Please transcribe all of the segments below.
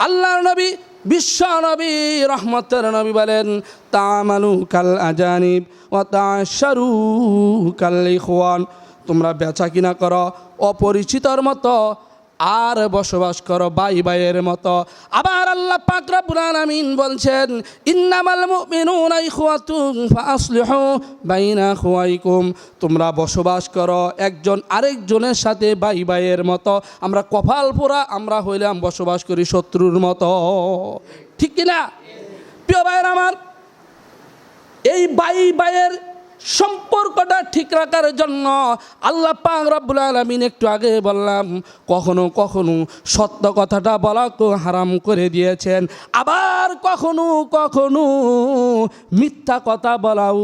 আল্লাহর নবী বিশ্ব নবী রহমতের নবী বলেন, তামালু কাল আজানিব ওয়া তাশারু কাল ইখওয়ান, তোমরা বেচা কিনা করো অপরিচিতর মতো আর বসবাস করো ভাই ভাইয়ের মতো। আবার আল্লাহ পাক রব্বুল আলামিন বলছেন, ইন্নামাল মুমিনুনা ইখওয়াতুন ফাআসলিহু বাইনা আখওয়াইকুম, তোমরা বসবাস করো একজন আরেকজনের সাথে ভাই ভাইয়ের মতো। আমরা কপাল পোড়া, আমরা হইলাম বসবাস করি শত্রুর মতো, ঠিক কিনা? প্রিয় ভাইয়ের আমার, এই ভাই ভাইয়ের সম্পর্কটা ঠিক রাখার জন্য আল্লাহ পাক রব্বুল আলামিন একটু আগে বললাম, কখনো কখনো সত্য কথাটা বলাকে হারাম করে দিয়েছেন, আবার কখনো কখনো মিথ্যা কথা বলাও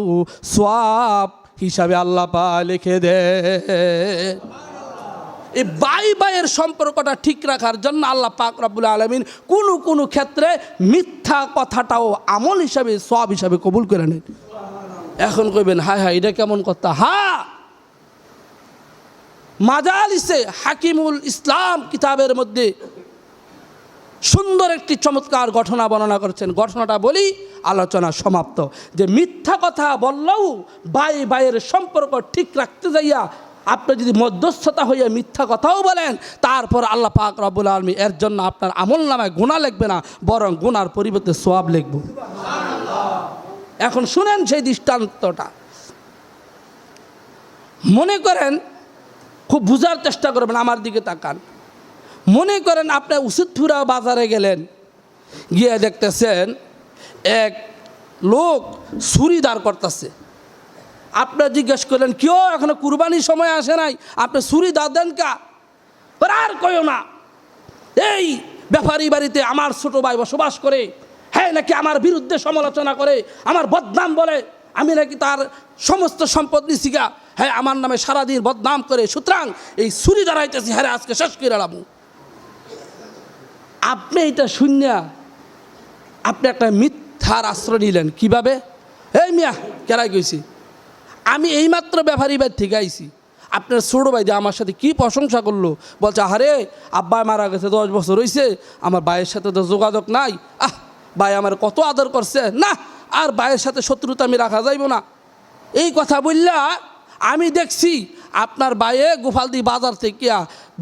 সওয়াব হিসাবে আল্লাহ পাক লিখে দেন। এই ভাই ভাইয়ের সম্পর্কটা ঠিক রাখার জন্য আল্লাহ পাক রব্বুল আলামিন কোনো কোনো ক্ষেত্রে মিথ্যা কথাটাও আমল হিসাবে সওয়াব হিসাবে কবুল করে নেন। এখন কইবেন, হায় হায় এটা কেমন কথা? হ্যাঁ, মাজালিসে হাকিমুল ইসলাম কিতাবের মধ্যে সুন্দর একটি চমৎকার ঘটনা বর্ণনা করেছেন। ঘটনাটা বলি, আলোচনা সমাপ্ত। যে মিথ্যা কথা বললেও ভাই ভাইয়ের সম্পর্ক ঠিক রাখতে যাইয়া আপনি যদি মধ্যস্থতা হইয়া মিথ্যা কথাও বলেন, তারপর আল্লাহ পাক রব্বুল আলামিন এর জন্য আপনার আমল নামায় গুনাহ লিখবে না, বরং গুনার পরিবর্তে সওয়াব লিখব। এখন শুনেন সেই দৃষ্টান্তটা। মনে করেন, খুব বুঝার চেষ্টা করবেন, আমার দিকে তাকান। মনে করেন আপনি উসিদপুরা বাজারে গেলেন, গিয়ে দেখতেছেন এক লোক ছুরি দাঁড় করতেছে। আপনি জিজ্ঞেস করলেন, কেউ এখনো কুরবানির সময় আসে নাই, আপনি ছুরি দাঁড় দেন কা? আর কইও না, এই ব্যাপারী বাড়িতে আমার ছোট ভাই বসবাস করে, হ্যাঁ নাকি আমার বিরুদ্ধে সমালোচনা করে, আমার বদনাম বলে, আমি নাকি তার সমস্ত সম্পদ নিছি গা, হ্যাঁ আমার নামে সারাদিন বদনাম করে, সুতরাং এই ছুরি দাঁড়াইতেছি, হ্যাঁ আজকে শেষ করে এলাম। আপনি এটা শুনিয়া আপনি একটা মিথ্যার আশ্রয় নিলেন। কিভাবে? এই মিয়া কেরাই কইছি, আমি এইমাত্র ব্যাপারী বাড়ি থেকে আইছি, আপনার ছোটো ভাই যে আমার সাথে কি প্রশংসা করলো, বলছে আরে আব্বা মারা গেছে 10 বছর হয়েছে, আমার ভাইয়ের সাথে তো যোগাযোগ নাই, ভাই আমার কত আদর করছে, না আর ভাইয়ের সাথে শত্রুতা আমি রাখা যাইব না। এই কথা বললা আমি দেখছি আপনার ভাইয়ে গোপালদি বাজার থেকে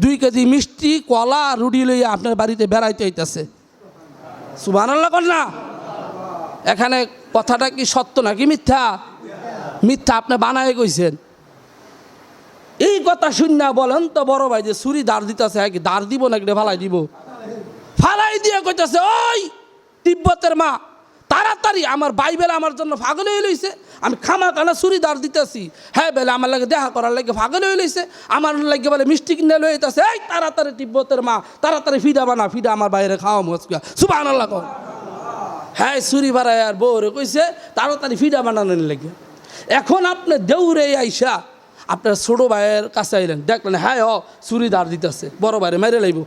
2 কেজি মিষ্টি, কলা, রুটি লইয়া আপনার বাড়িতে বেড়াইতে হইতেছে। সুবহানাল্লাহ কর না? এখানে কথাটা কি সত্য নাকি মিথ্যা? মিথ্যা আপনি বানায় কইছেন। এই কথা শুননা বলেন তো বড় ভাই যে ছুরি দাঁড় দিতেছে, হ্যাঁ কি দাঁড় দিব নাকি ফালাই দিব? ফালাই দিয়ে কইতেছে, ওই তিব্বতের মা তাড়াতাড়ি আমার ভাই বেলা আমার জন্য পাগল হয়ে লইছে, আমি খামা কানা ছুরি দাঁড় দিতেছি, হ্যাঁ বেলা আমার লাগে দেখা করার লাগে পাগল হয়ে লইছে, আমার লাগে বলে মিষ্টি কিনে লইতেছে, এই তাড়াতাড়ি তিব্বতের মা তাড়াতাড়ি ফিডা বানা, ফিডা আমার বাইরে খাওয়া মস্কা। সুবহানাল্লাহ কর। হ্যাঁ ছুরি বাড়াই আর বউরে কইছে তাড়াতাড়ি ফিডা বানানোর লাগে। এখন আপনি দেউরে আইসা আপনার ছোটো ভাইয়ের কাছে আইলেন, দেখলেন হ্যাঁ ছুরি দাঁড় দিতেছে, বড় ভাইরে মেরে লাইব।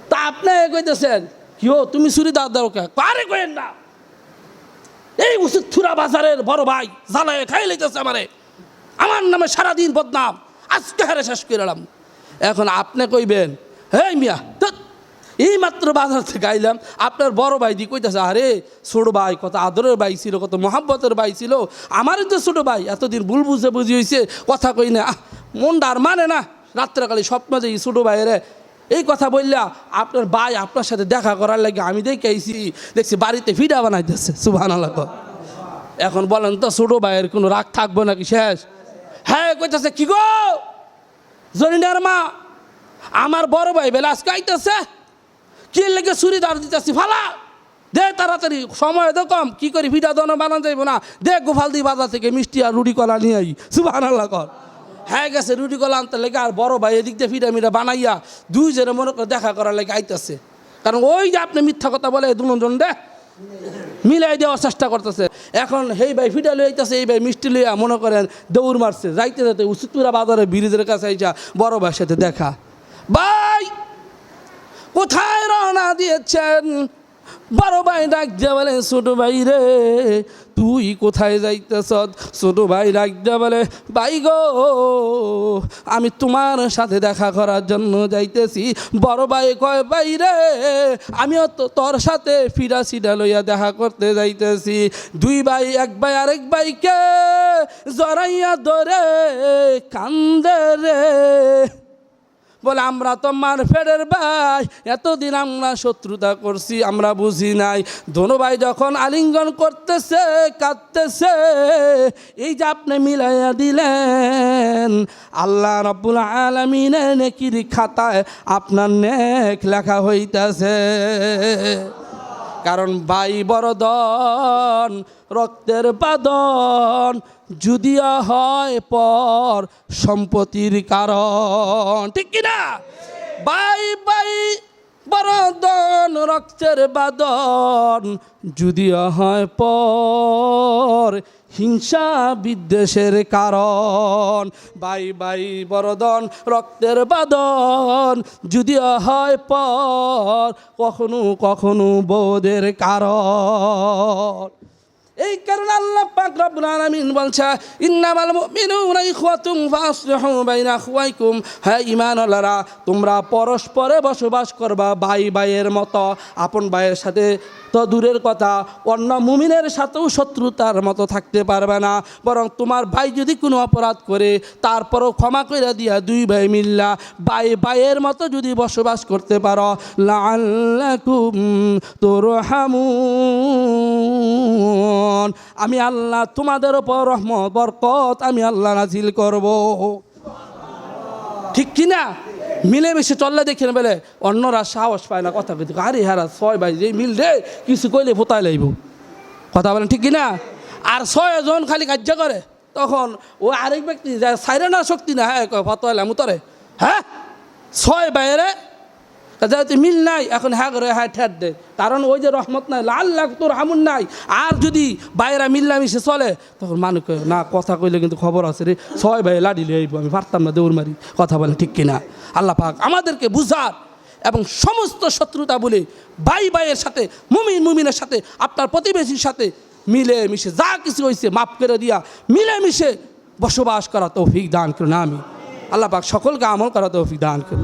তা আপনি কইতেছেন, কি হো তুমি ছুরি দাঁড় দাও কে? পারে কইেন না, এই উসিদপুরা বাজারের বড় ভাই জ্বালায় খাই লাইতেছে আমারে, আমার নামে সারাদিন বদনাম, আজকে হারে শেষ করে এলাম। এখন আপনি কইবেন, হেই মিয়া এই মাত্র বাজার থেকে আইলাম, আপনার বড় ভাই দি কইতেছে আরে ছোট ভাই কত আদরের ভাই ছিল, কত মহাব্বতের ভাই ছিল, আমারই তো ছোটো ভাই, এতদিন ভুল বুঝে বুঝি হয়েছে, কথা কই না, মনটা আর মানে না, রাত্রেকালে স্বপ্ন যে ছোটো ভাইয়েরে এই কথা বললা আপনার ভাই আপনার সাথে দেখা করার লাগে আমি দেখছি বাড়িতে ফিডা বানাইতেছে। সুবহানাল্লাহ। এখন বলেন তো ছোটো ভাইয়ের কোনো রাগ থাকবো নাকি শেষ? হ্যাঁ কইতেছে, কি গো জরিনার মা, আমার বড় ভাই বেলা আজকে আইতেছে, কি লেগে ছুরি দাঁড় দিতেছি, ফালা দে তাড়াতাড়ি, সময় তো কম, কি করি ফিডা দোনো বানান যাইব না, দে গোপালদি বাজার থেকে মিষ্টি আর রুটি কলা নিয়ে আই। সুবহানাল্লাহ কর। হ্যাঁ গেছে রুটি কলা আনতে লেগে, আর বড় ভাই এদিক দিয়ে ফিডা মিডা বানাইয়া দুইজনে মনে করে দেখা করার লেগে আইতেছে, কারণ ওই যে আপনি মিথ্যা কথা বলে দুজন দে মিলাই দেওয়ার চেষ্টা করতেছে। এখন হেই ভাই ফিডা লই আইতেছে, এই ভাই মিষ্টি লইয়া মনে করেন দৌড় মারছে, যাইতে যাইতে উসিদপুরা বাজারে ব্রিজের কাছে আইসা বড় ভাইয়ের সাথে দেখা, ভাই কোথায় রওনা দিয়েছেন? বড় ভাই ডাক দিয়া বলে ছোট ভাই রে তুই কোথায় যাইতেছ? ছোট ভাই ডাক দিয়া বলে ভাই গো আমি তোমার সাথে দেখা করার জন্য যাইতেছি। বড় ভাই কয় ভাই রে আমিও তো তোর সাথে ফিরা সিডা লইয়া দেখা করতে যাইতেছি। দুই ভাই এক ভাই আরেক ভাইকে জড়াইয়া ধরে কান্দে রে, বলে আমরা তো মার ফেরের ভাই, এতদিন আমরা শত্রুতা করছি আমরা বুঝি নাই। দোনো ভাই যখন আলিঙ্গন করতেছে কাঁদতেছে, এই যে আপনি মিলাইয়া দিলেন আল্লাহ রাব্বুল আলামিনের নেকির খাতায় আপনার নেক লেখা হইতাছে। কারণ ভাই বরদন রক্তের বাঁধন যদিও হয় পর সম্পত্তির কারণ, ঠিক কিনা? ভাই ভাই বরদন রক্তের বাঁধন যদিও হয় পর হিংসা বিদ্বেষের কারণ। ভাই ভাই বরদন রক্তের বাঁধন যদিও হয় পর কখনো কখনো বোধের কারণ। এই কারণে আল্লাহ পাক রব্বুল আলামিন বলছে ইন্নামাল মুমিনুনা ইখওয়াতুন ফাসলিহু বাইনা আখওয়াইকুম, হ্যাঁ ঈমানওয়ালারা তোমরা পরস্পরে বসবাস করবা ভাই ভাইয়ের মতো। আপন ভাইয়ের সাথে তো দূরের কথা, অন্য মুমিনের সাথেও শত্রুতার মতো থাকতে পারবে না। বরং তোমার ভাই যদি কোনো অপরাধ করে তারপরও ক্ষমা করে দিয়া দুই ভাই মিল্লা ভাই ভাইয়ের মতো যদি বসবাস করতে পারো লাআল্লাকুম তুরহামুন, আমি আল্লাহ তোমাদের উপর রহমত বরকত আমি আল্লাহ নাজিল করব। ঠিক কিনা? মিলেমিশে চললে দেখেন বলে অন্যরা সাহস পায় না কথা কইতে, আরে হারা ছয় ভাই যে মিল রে কিছু কইলে ফোতায় লাইব, কথা বলেন ঠিক কিনা? আর 6 জন খালি কার্য করে, তখন ও আরেক ব্যক্তি যায় সাইরে না শক্তি না, হ্যাঁ ফতোয়ালাম উতরে, হ্যাঁ 6 ভাইয়েরে যাতে মিল নাই এখন হ্যাঁ করে হ্যাঁ ঠেট দেয়, কারণ ওই যে রহমত নাই আল্লাহ তোর হামুন নাই। আর যদি বাইরা মিল্লামিশে চলে তখন মানুষ না কথা কইলে কিন্তু খবর আছে রে 6 ভাই লাডি লইব, আমি পারতাম না দৌড় মারি, কথা বলেন ঠিক কিনা? আল্লাহ পাক আমাদেরকে বুঝার এবং সমস্ত শত্রুতা বলে ভাই ভাইয়ের সাথে মুমিন মুমিনের সাথে আপনার প্রতিবেশীর সাথে মিলে মিশে যা কিছু হয়েছে মাফ করে দিয়া মিলে মিশে বসবাস করা তৌফিক দান করুন। আমি আল্লাহ পাক সকলকে আমল করা তৌফিক দান করুন।